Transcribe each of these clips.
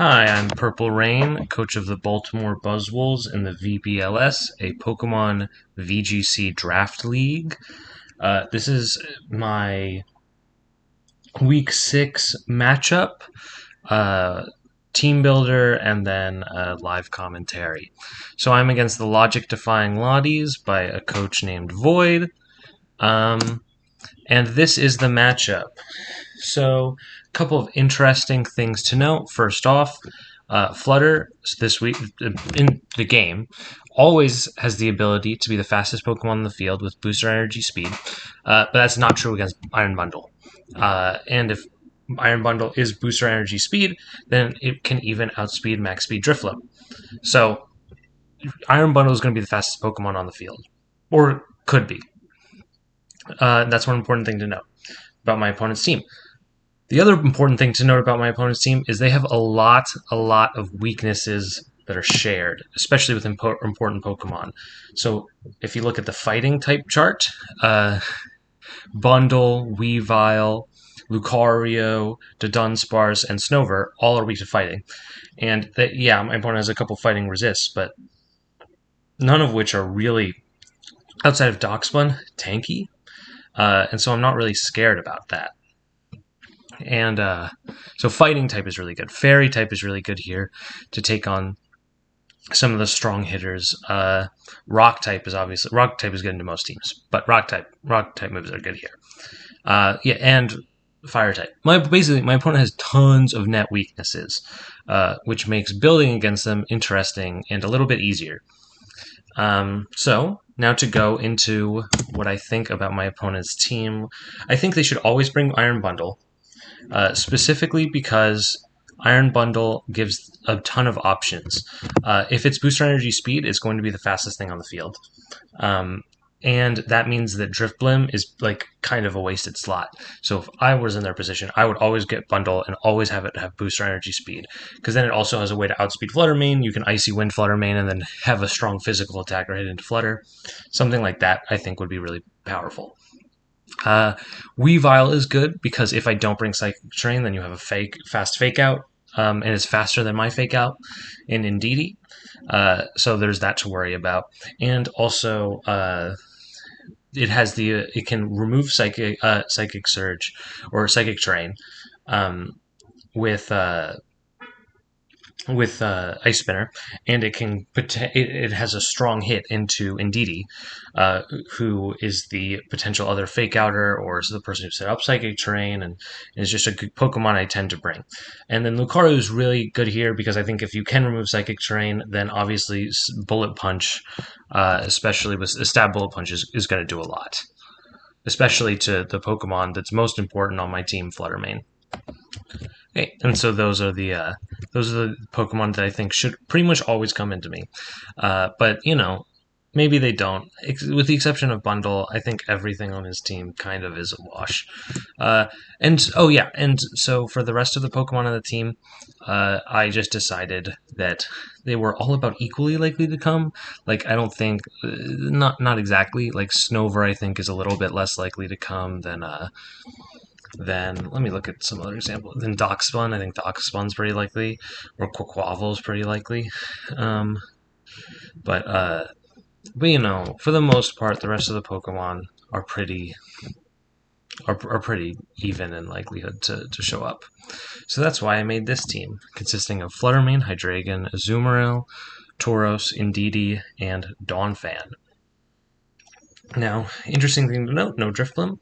Hi, I'm Purple Rain, coach of the Baltimore Buzzwolves in the VBL-S, a Pokemon VGC Draft League. This is my Week 6 matchup, uh, team builder, and then live commentary. So I'm against the Logic Defying Latis by a coach named Void, and this is the matchup. So, a couple of interesting things to note. First off, Flutter this week in the game always has the ability to be the fastest Pokemon in the field with booster energy speed, but that's not true against Iron Bundle. And if Iron Bundle is booster energy speed, then it can even outspeed max speed Drifloon. So Iron Bundle is going to be the fastest Pokemon on the field, or could be. That's one important thing to note about my opponent's team. The other important thing to note about my opponent's team is they have a lot of weaknesses that are shared, especially with important Pokemon. So if you look at the fighting type chart, Bundle, Weavile, Lucario, Dunsparce, and Snover all are weak to fighting. And my opponent has a couple fighting resists, but none of which are really, outside of Doxbun, tanky. And so I'm not really scared about that. And so fighting type is really good. Fairy type is really good here to take on some of the strong hitters. Rock type is good into most teams, but rock type moves are good here. And fire type. My opponent has tons of net weaknesses, which makes building against them interesting and a little bit easier. So now to go into what I think about my opponent's team. I think they should always bring Iron Bundle. Specifically because Iron Bundle gives a ton of options. If it's booster energy speed, it's going to be the fastest thing on the field. And that means that Drifblim is like kind of a wasted slot. So if I was in their position, I would always get Bundle and always have it have booster energy speed. Because then it also has a way to outspeed Flutter Mane. You can Icy Wind Flutter Mane and then have a strong physical attacker hit into Flutter. Something like that I think would be really powerful. Weavile is good because if I don't bring Psychic Terrain, then you have a fast fake out, and it's faster than my fake out in Indeedee. So there's that to worry about, and also it can remove Psychic Surge or Psychic Terrain with Ice Spinner, and it has a strong hit into Indeedee, who is the potential other fake outer or is the person who set up Psychic Terrain and is just a good Pokemon I tend to bring. And then Lucario is really good here because I think if you can remove Psychic Terrain, then obviously Bullet Punch, especially with a Stab Bullet Punch, is going to do a lot, especially to the Pokemon that's most important on my team, Flutter Mane. Okay, and so those are the Pokemon that I think should pretty much always come into me. But maybe they don't. With the exception of Bundle, I think everything on his team kind of is a wash. And so for the rest of the Pokemon on the team, I just decided that they were all about equally likely to come. Like I don't think, not exactly. Like Snover, I think is a little bit less likely to come than. Then let me look at some other examples. Then Doxbun, I think Doxbun's pretty likely, or Quaquaval's pretty likely. But for the most part, the rest of the Pokemon are pretty even in likelihood to show up. So that's why I made this team, consisting of Flutter Mane, Hydreigon, Azumarill, Tauros, Indeedee, and Donphan. Now, interesting thing to note: no Drifblim.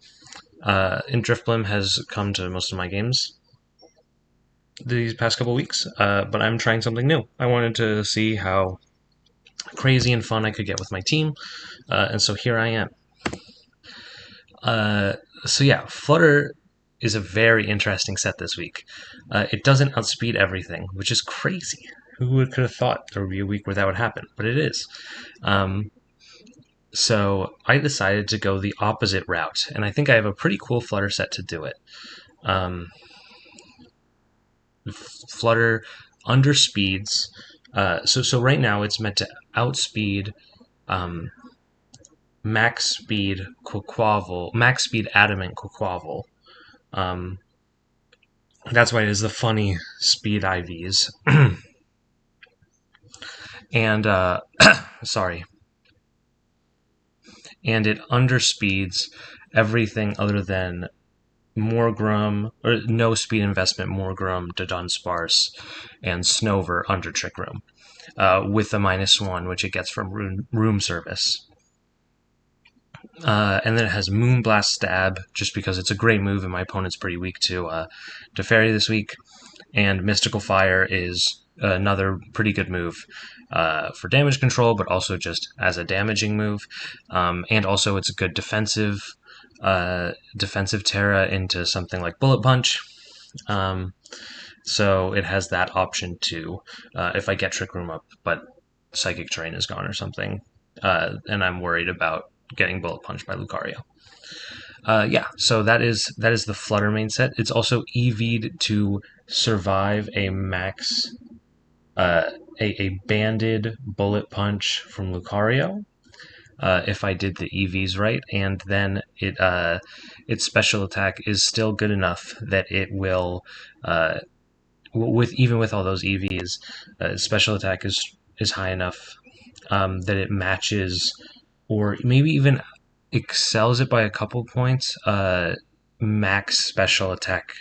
And Drifblim has come to most of my games these past couple weeks, but I'm trying something new. I wanted to see how crazy and fun I could get with my team, and so here I am. Flutter is a very interesting set this week. It doesn't outspeed everything, which is crazy. Who could have thought there would be a week where that would happen? But it is. So I decided to go the opposite route, and I think I have a pretty cool Flutter set to do it. Flutter underspeeds. So right now it's meant to outspeed max speed Quaquaval, max speed Adamant Quaquaval, That's why it is the funny speed IVs. And sorry, and it underspeeds everything other than Morgrum, or no speed investment, Morgrum, Dunsparce, and Snover under Trick Room, with the -1, which it gets from room service. And then it has Moonblast Stab, just because it's a great move, and my opponent's pretty weak to Fairy this week. And Mystical Fire is another pretty good move for damage control, but also just as a damaging move. And also, it's a good defensive Terra into something like Bullet Punch. So it has that option too, if I get Trick Room up, but Psychic Terrain is gone or something, and I'm worried about getting Bullet Punch by Lucario. Yeah, so that is the Flutter main set. It's also EV'd to survive a max, a banded Bullet Punch from Lucario, if I did the EVs right, and then its special attack is still good enough that it will, even with all those EVs, special attack is high enough that it matches, or maybe even excels it by a couple points, max special attack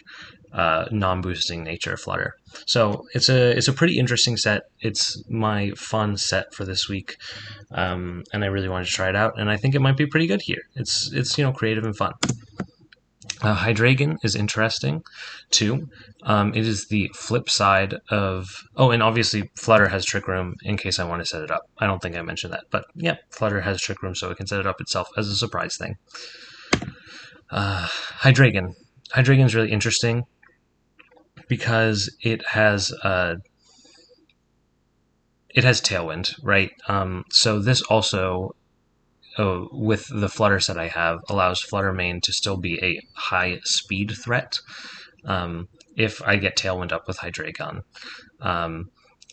non-boosting nature Flutter. So it's a pretty interesting set. It's my fun set for this week, and I really wanted to try it out, and I think it might be pretty good here. It's creative and fun. Hydreigon is interesting too. It is the flip side of and obviously Flutter has Trick Room in case I want to set it up. I don't think I mentioned that, but yeah, Flutter has Trick Room, so it can set it up itself as a surprise thing. Hydreigon is really interesting because it has Tailwind, right? So this also, with the Flutter set I have, allows Flutter main to still be a high speed threat if I get Tailwind up with Hydreigon.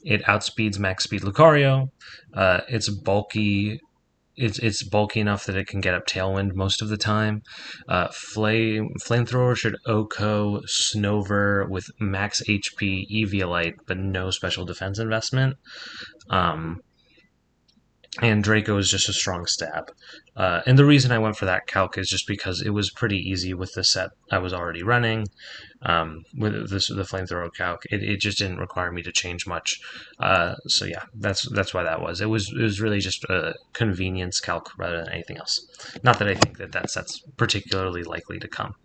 It outspeeds max speed Lucario. It's bulky. It's bulky enough that it can get up Tailwind most of the time. Flamethrower should OHKO Snover with max HP Eviolite, but no special defense investment. And Draco is just a strong stab. And the reason I went for that calc is just because it was pretty easy with the set I was already running. With the Flamethrower calc, it just didn't require me to change much. So yeah, that's why that was. It was really just a convenience calc rather than anything else. Not that I think that set's particularly likely to come.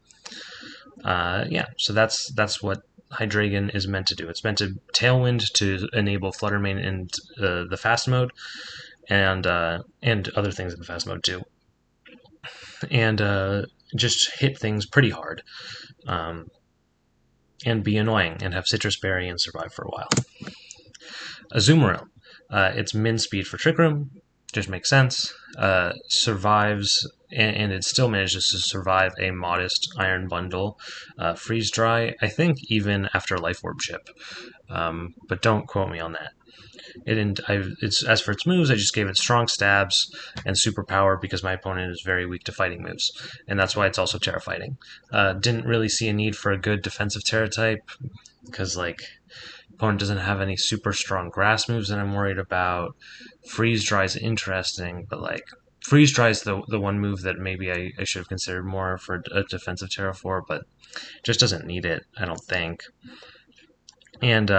Yeah, so that's what Hydreigon is meant to do. It's meant to Tailwind to enable Flutter main in the fast mode, and other things in the fast mode too, and just hit things pretty hard, and be annoying and have Citrus Berry and survive for a while. Azumarill, it's min speed for Trick Room, just makes sense. Survives, and it still manages to survive a modest Iron Bundle, Freeze Dry, I think even after Life Orb Chip, but don't quote me on that. As for its moves, I just gave it strong stabs and superpower because my opponent is very weak to fighting moves, and that's why it's also Terra fighting. Didn't really see a need for a good defensive Terra type because opponent doesn't have any super strong grass moves that I'm worried about. Freeze Dry is interesting, but Freeze Dry is the one move that maybe I should have considered more for a defensive Terra for, but just doesn't need it, I don't think. And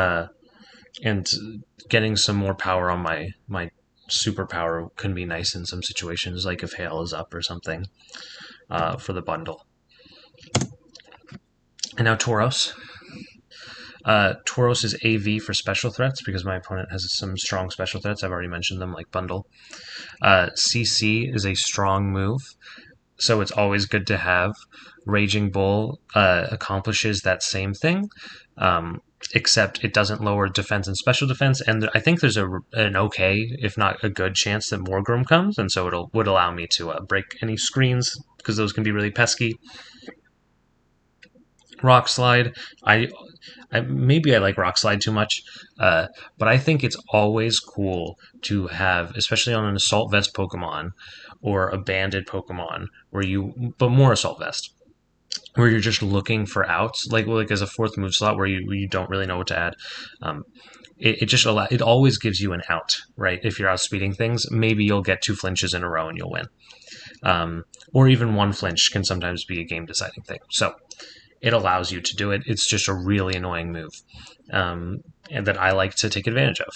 getting some more power on my superpower can be nice in some situations, like if Hail is up or something, for the bundle. And now Tauros. Tauros is AV for special threats because my opponent has some strong special threats. I've already mentioned them, like Bundle. CC is a strong move, so it's always good to have. Raging Bull accomplishes that same thing, except it doesn't lower defense and special defense, and I think there's an okay, if not a good chance that Morgrim comes, and so it would allow me to break any screens, because those can be really pesky. Rock Slide, I maybe I like Rock Slide too much, but I think it's always cool to have, especially on an Assault Vest Pokemon or a Banded Pokemon, but more Assault Vest, where you're just looking for outs, like as a fourth move slot where you don't really know what to add. Um, it always gives you an out, right? If you're outspeeding things, maybe you'll get 2 flinches in a row and you'll win. Or even 1 flinch can sometimes be a game deciding thing. So it allows you to do it. It's just a really annoying move, and that I like to take advantage of.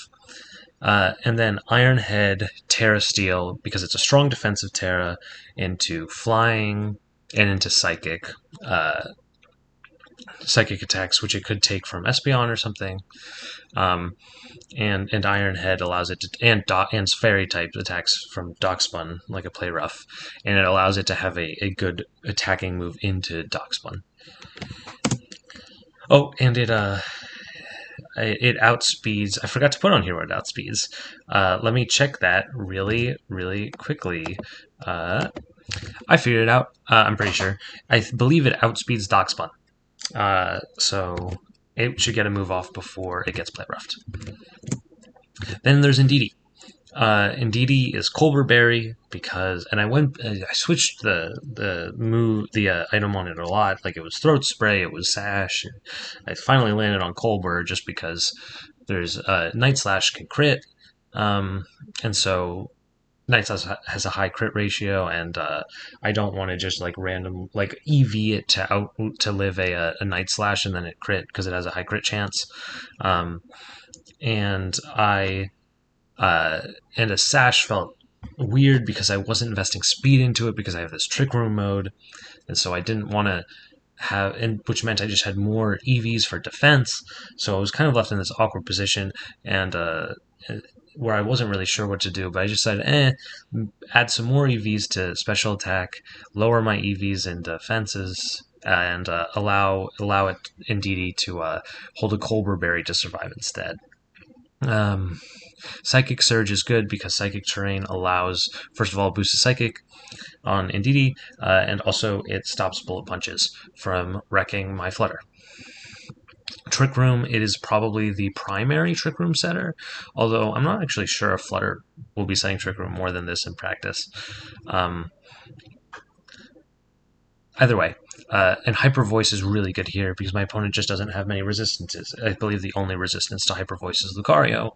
And then Iron Head, Terra Steel, because it's a strong defensive Terra, into flying and into psychic attacks, which it could take from Espeon or something. And Iron Head allows it to, and fairy type attacks from Dockspun, like a Play Rough, and it allows it to have a good attacking move into Dockspun. Oh, and it outspeeds. I forgot to put on here what it outspeeds. Let me check that really, really quickly. I figured it out. I'm pretty sure. I believe it outspeeds Dockspun. So it should get a move off before it gets Play Roughed. Then there's Indeedee. Indeedee is Colbur Berry because, and I switched the item on it a lot. Like it was Throat Spray, it was Sash. I finally landed on Colbur just because there's Night Slash can crit, and so Night Slash has a high crit ratio, and I don't want to just like random like EV it to live a Night Slash and then it crit because it has a high crit chance, and I. And a Sash felt weird because I wasn't investing speed into it because I have this Trick Room mode, and so I didn't want to have, and which meant I just had more EVs for defense. So I was kind of left in this awkward position, and where I wasn't really sure what to do. But I just said, add some more EVs to special attack, lower my EVs in defenses, and allow it Indeedee to hold a Colbur Berry to survive instead. Psychic Surge is good because Psychic Terrain allows, first of all, boost a Psychic on Indeedee, and also it stops bullet punches from wrecking my Flutter. Trick Room, it is probably the primary Trick Room setter, although I'm not actually sure if Flutter will be setting Trick Room more than this in practice. Either way, and Hyper Voice is really good here because my opponent just doesn't have many resistances. I believe the only resistance to Hyper Voice is Lucario,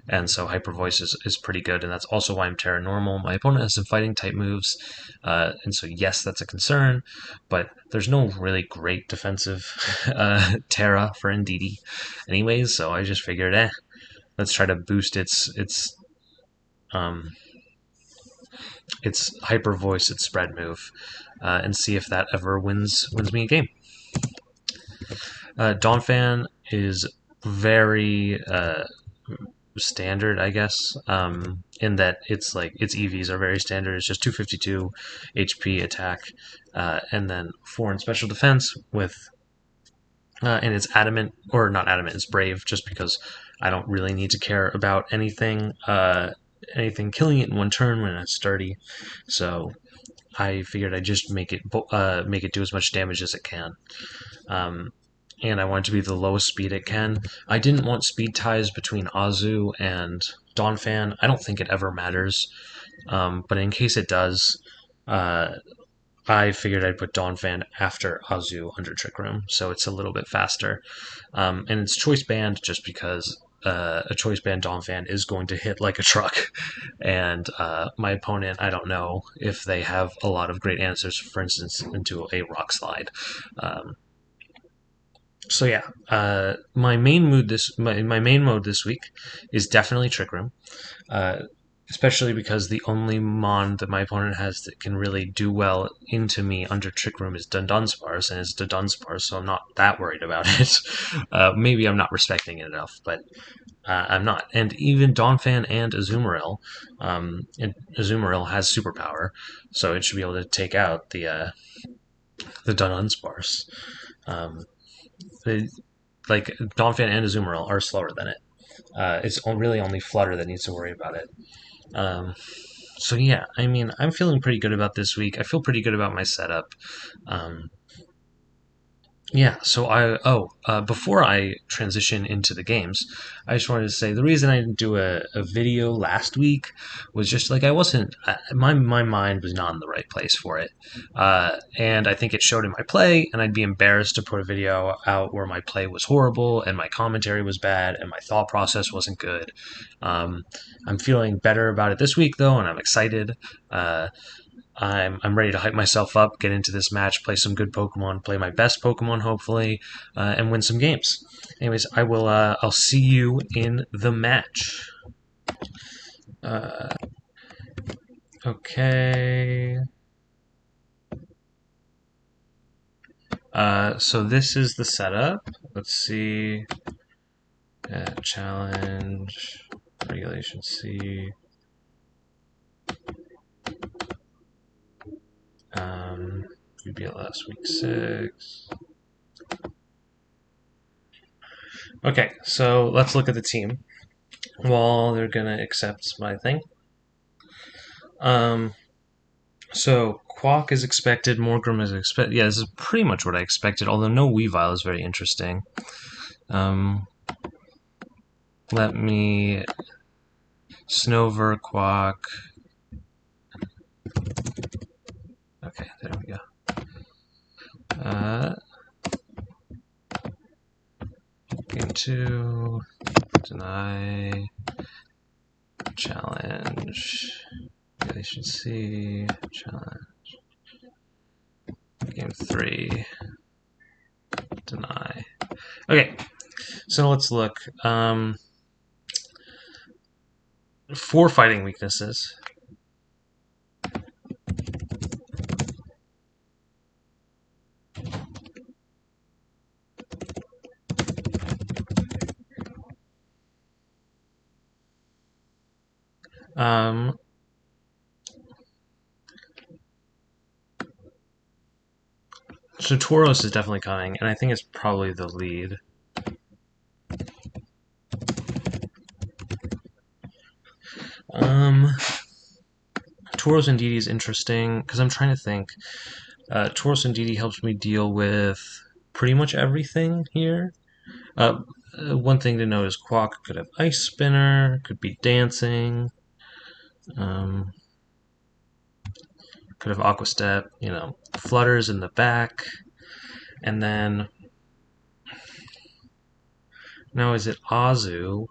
and so Hyper Voice is pretty good, and that's also why I'm Terra Normal. My opponent has some fighting type moves, and so yes, that's a concern, but there's no really great defensive Terra for Indeedee anyways, so I just figured, let's try to boost its Hyper Voice, its spread move, and see if that ever wins me a game. Donphan is very standard, I guess, in that its EVs are very standard. It's just 252 HP attack, and then 4 in special defense with, and it's adamant, or not adamant, it's brave, just because I don't really need to care about anything killing it in one turn when it's sturdy. So I figured I'd just make it do as much damage as it can. And I want it to be the lowest speed it can. I didn't want speed ties between Azu and Donphan. I don't think it ever matters, but in case it does, I figured I'd put Donphan after Azu under Trick Room, so it's a little bit faster. And it's choice band just because a choice band Donphan is going to hit like a truck. And my opponent, I don't know if they have a lot of great answers, for instance, into a Rock Slide. So yeah, my main mode this week is definitely Trick Room, especially because the only mon that my opponent has that can really do well into me under Trick Room is Dunsparce, and it's Dunsparce, so I'm not that worried about it. Maybe I'm not respecting it enough, but I'm not. And even Donphan and Azumarill, and Azumarill has superpower, so it should be able to take out the Dunsparce. Like Donphan and Azumarill are slower than it. It's really only Flutter that needs to worry about it. So yeah, I mean, I'm feeling pretty good about this week. I feel pretty good about my setup. Yeah, so before I transition into the games, I just wanted to say the reason I didn't do a video last week was just like I wasn't, my mind was not in the right place for it. And I think it showed in my play, and I'd be embarrassed to put a video out where my play was horrible and my commentary was bad and my thought process wasn't good. Um, I'm feeling better about it this week though, and I'm excited. Uh, I'm ready to hype myself up, get into this match, play some good Pokemon, play my best Pokemon hopefully, and win some games. Anyways, I'll see you in the match. Uh, okay. So this is the setup. Let's see. Challenge, Regulation C. VBL-S week 6. Okay, so let's look at the team. Well, they're gonna accept my thing. So Quack is expected, Morgrim is expected. Yeah, this is pretty much what I expected, although no Weavile is very interesting. Let me Snover, Quack. Okay, there we go. Game 2, deny, challenge, Regulation C, challenge. Game 3, deny. Okay, so let's look. 4 fighting weaknesses. So Tauros is definitely coming, and I think it's probably the lead. Tauros and Didi is interesting because I'm trying to think. Tauros and Didi helps me deal with pretty much everything here. One thing to note is Quack could have Ice Spinner, could be Dancing, could have Aqua Step, Flutters in the back, and then now is it Azu?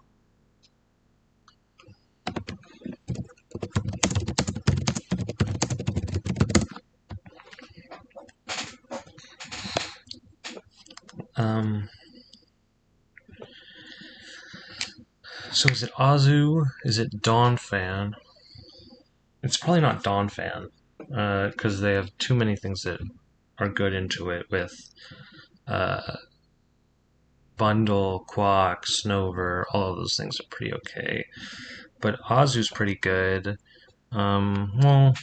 So is it Azu? Is it Dawnfan? It's probably not Dawnfan, because they have too many things that are good into it with Bundle, Quack, Snover, all of those things are pretty okay. But Azu's pretty good. Well,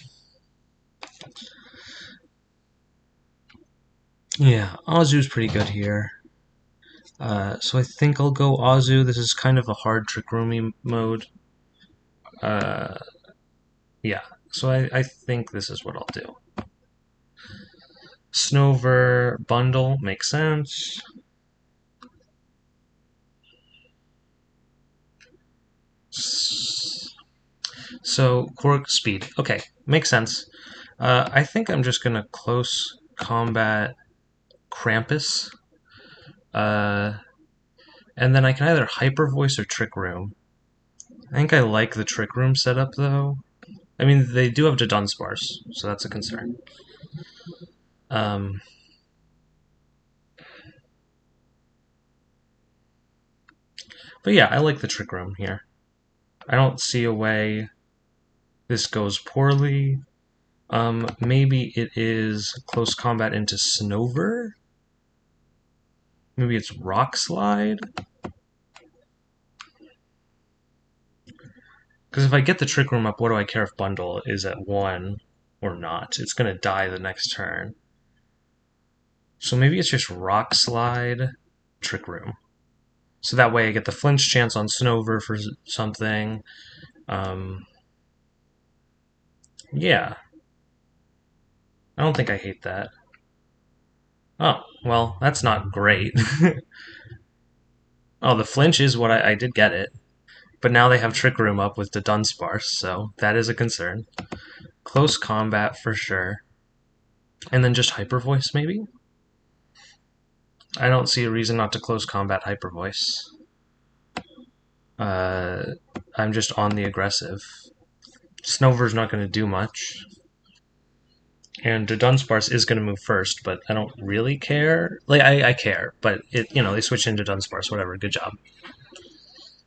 yeah, Azu's pretty good here. So I think I'll go Azu. This is kind of a hard Trick Roomy mode. Yeah, so I think this is what I'll do. Snover Bundle makes sense. So Quirk Speed. Okay, makes sense. I think I'm just gonna close combat Krampus. And then I can either Hyper Voice or Trick Room. I think I like the Trick Room setup though. I mean, they do have Dunsparce, so that's a concern. But yeah, I like the Trick Room here. I don't see a way this goes poorly. Maybe it is close combat into Snover? Maybe it's Rock Slide? Because if I get the Trick Room up, what do I care if Bundle is at 1 or not? It's going to die the next turn. So maybe it's just Rock Slide, Trick Room. So that way I get the flinch chance on Snover for something. Yeah. I don't think I hate that. Oh, well, that's not great. Oh, the flinch is what I did get it. But now they have Trick Room up with the Dunsparce, so that is a concern. Close combat for sure. And then just Hyper Voice, maybe? I don't see a reason not to close combat Hyper Voice. Uh, I'm just on the aggressive. Snover's not going to do much. And the Dunsparce is going to move first, but I don't really care. Like, I care, but they switch into Dunsparce, whatever. Good job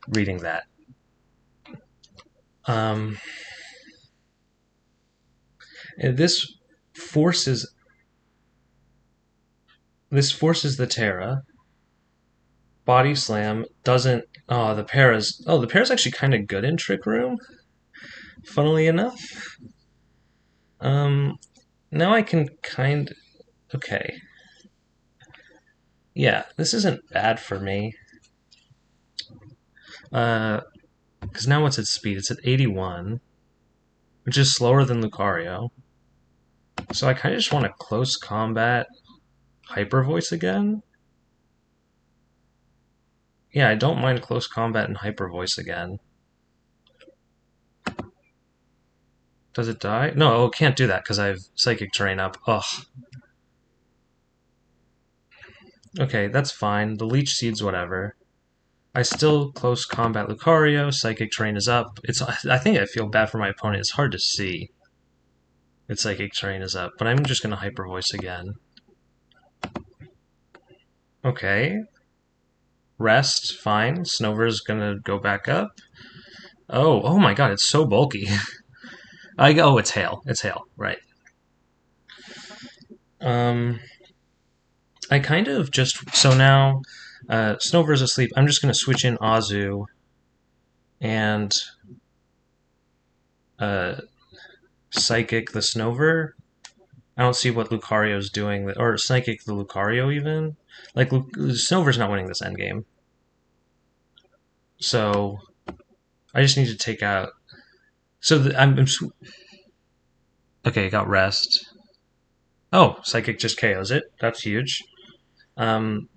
reading that. Um, and forces this forces the Terra. Body Slam doesn't. Oh, the para's actually kind of good in Trick Room. Funnily enough. Um, Now I can kind. Okay. Yeah, this isn't bad for me. Because now what's its speed? It's at 81, which is slower than Lucario. So I kind of just want to close combat Hyper Voice again. Yeah, I don't mind close combat and Hyper Voice again. Does it die? No, it can't do that because I have Psychic Terrain up. Ugh. Okay, that's fine. The Leech Seeds, whatever. I still close combat Lucario. Psychic Terrain is up. I think I feel bad for my opponent. It's hard to see. Its Psychic Terrain is up, but I'm just gonna Hyper Voice again. Okay. Rest, fine. Snover's gonna go back up. Oh my god, it's so bulky. It's Hail. It's Hail, right. I kind of just so now Snover's asleep. I'm just gonna switch in Azu and uh, Psychic the Snover. I don't see what Lucario's doing, or Psychic the Lucario even. Like Snover's not winning this endgame, so I just need to take out. So I'm okay. Got rest. Oh, Psychic just KOs it. That's huge. Um,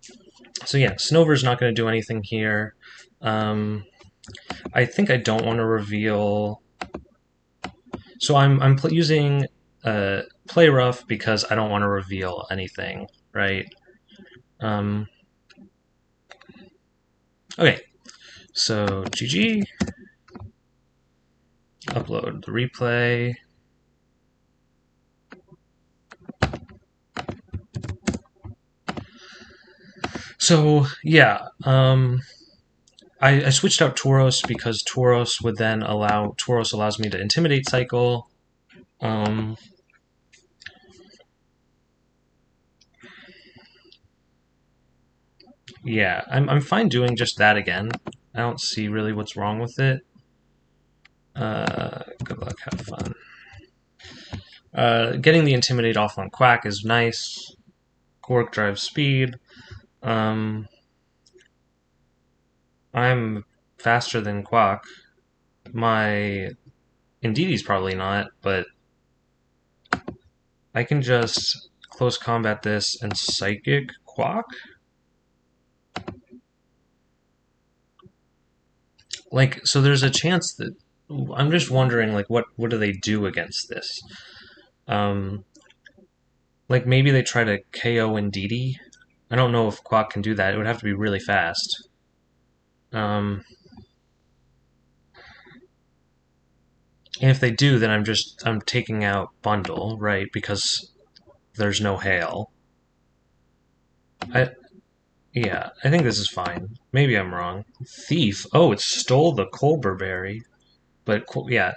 so yeah, Snover's not going to do anything here. I think I don't want to reveal. So I'm using Play Rough because I don't want to reveal anything, right? Um, okay, so GG. Upload the replay. So yeah, I switched out Tauros because Tauros allows me to Intimidate cycle. Yeah, I'm fine doing just that again. I don't see really what's wrong with it. Good luck, have fun. Getting the Intimidate off on Quack is nice. Cork drives speed. I'm faster than Quack. My Indeedee probably not, but I can just close combat this and Psychic Quack. Like, so there's a chance that I'm just wondering, like, what do they do against this? Like maybe they try to KO Indeedee. I don't know if Quack can do that. It would have to be really fast. And if they do, then I'm taking out Bundle, right? Because there's no Hail. Yeah, I think this is fine. Maybe I'm wrong. Thief. Oh, it stole the Colbur Berry. But yeah,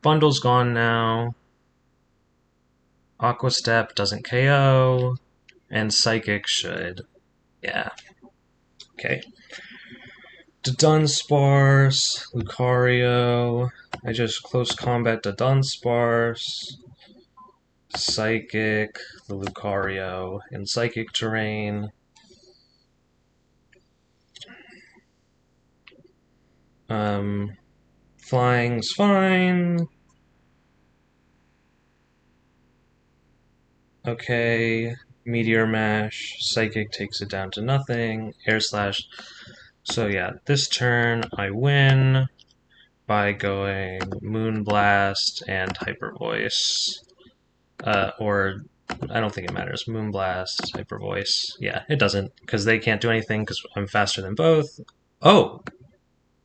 Bundle's gone now. Aqua Step doesn't KO. And Psychic should. Yeah. Okay. To Dunsparce, Lucario. I just close combat to Dunsparce. Psychic, the Lucario, in Psychic terrain. Flying's fine. Okay. Meteor Mash, Psychic takes it down to nothing, Air Slash. So yeah, this turn I win by going Moonblast and Hyper Voice. Or I don't think it matters. Moonblast, Hyper Voice. Yeah, it doesn't, because they can't do anything because I'm faster than both. Oh,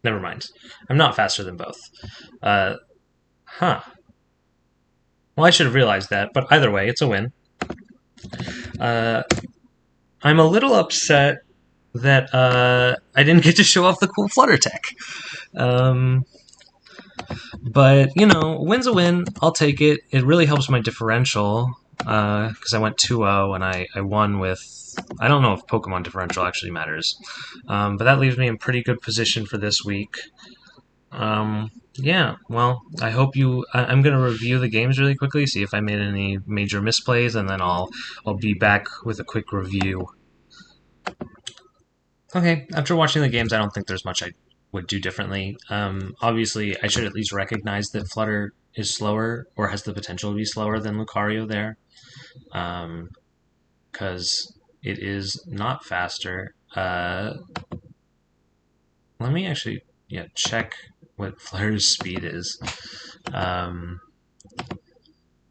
never mind. I'm not faster than both. Uh, huh. Well, I should have realized that, but either way, it's a win. Uh, I'm a little upset that I didn't get to show off the cool Flutter tech. Um, but, you know, win's a win. I'll take it. It really helps my differential because I went 2-0 and I won with. I don't know if Pokemon differential actually matters. But that leaves me in pretty good position for this week. Yeah, well, I hope you. I'm going to review the games really quickly, see if I made any major misplays, and then I'll be back with a quick review. Okay, after watching the games, I don't think there's much I would do differently. Obviously, I should at least recognize that Flutter is slower or has the potential to be slower than Lucario there, because it is not faster. Let me actually check what Flutter's speed is. Yeah,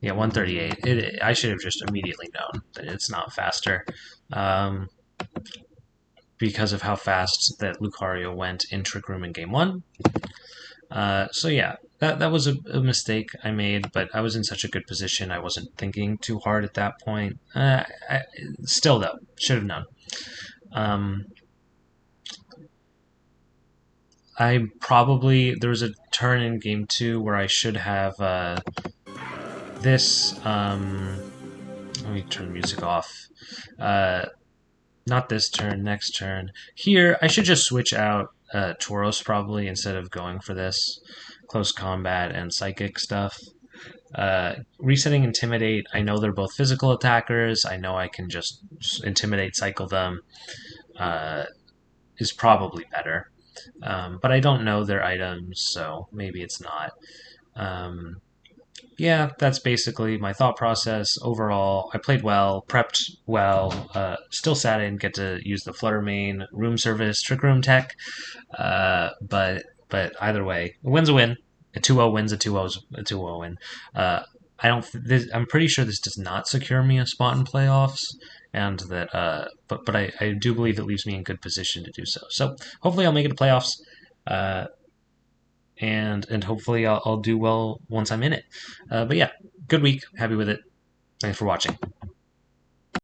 138. I should have just immediately known that it's not faster. Because of how fast that Lucario went in Trick Room in Game 1. So yeah, that was a mistake I made, but I was in such a good position, I wasn't thinking too hard at that point. Still, though, should have known. There was a turn in Game 2 where I should have this. Let me turn the music off. Not this turn, next turn. Here, I should just switch out Tauros probably instead of going for this close combat and psychic stuff. Resetting Intimidate, I know they're both physical attackers. I know I can just Intimidate, cycle them, is probably better. But I don't know their items, so maybe it's not. Yeah, that's basically my thought process. Overall, I played well, prepped well. Still sad I didn't get to use the Flutter main, room service, trick room tech. But either way, a win's a win. A 2-0 win's a 2-0 win. I don't. I'm pretty sure this does not secure me a spot in playoffs, and that. But I do believe it leaves me in good position to do so. So hopefully I'll make it to playoffs. And hopefully I'll do well once I'm in it. But yeah, good week. Happy with it. Thanks for watching.